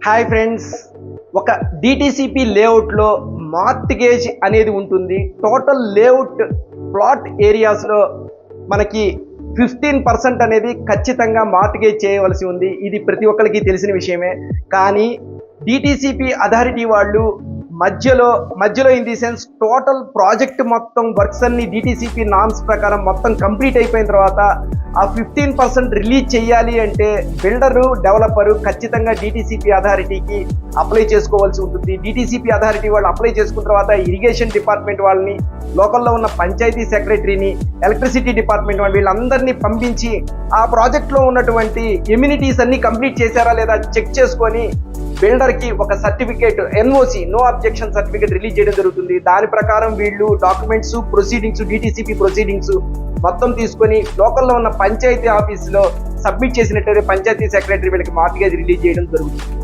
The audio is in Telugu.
హాయ్ ఫ్రెండ్స్, ఒక డిటిసిపి లేఅవుట్లో మార్టిగేజ్ అనేది ఉంటుంది. టోటల్ లేఅవుట్ ప్లాట్ ఏరియాస్లో మనకి 15% అనేది ఖచ్చితంగా మార్టిగేజ్ చేయవలసి ఉంది. ఇది ప్రతి ఒక్కరికి తెలిసిన విషయమే. కానీ డిటిసిపి అథారిటీ వాళ్ళు మధ్యలో in the sense total project మొత్తం వర్క్స్ అన్ని డిటిసిపి నామ్స్ ప్రకారం మొత్తం కంప్లీట్ అయిపోయిన తర్వాత ఆ 15% రిలీజ్ చేయాలి అంటే బిల్డరు డెవలపరు ఖచ్చితంగా డిటిసిపి అథారిటీకి అప్లై చేసుకోవాల్సి ఉంటుంది. డిటిసిపి అథారిటీ వాళ్ళు అప్లై చేసుకున్న తర్వాత ఇరిగేషన్ డిపార్ట్మెంట్ వాళ్ళని, లోకల్లో ఉన్న పంచాయతీ సెక్రటరీని, ఎలక్ట్రిసిటీ డిపార్ట్మెంట్ వాళ్ళు వీళ్ళందరినీ పంపించి ఆ ప్రాజెక్ట్లో ఉన్నటువంటి ఎమ్యూనిటీస్ అన్ని కంప్లీట్ చేశారా లేదా చెక్ చేసుకొని బిల్డర్కి ఒక certificate NOC no objection certificate release చేయడం జరుగుతుంది. దాని ప్రకారం వీళ్ళు డాక్యుమెంట్స్, ప్రొసీడింగ్స్, డిటిసిపి ప్రొసీడింగ్స్ మొత్తం తీసుకొని లోకల్లో ఉన్న పంచాయతీ ఆఫీసులో సబ్మిట్ చేసినట్టయితే పంచాయతీ సెక్రటరీ వీళ్ళకి మార్టిగేజ్ రిలీజ్ చేయడం జరుగుతుంది.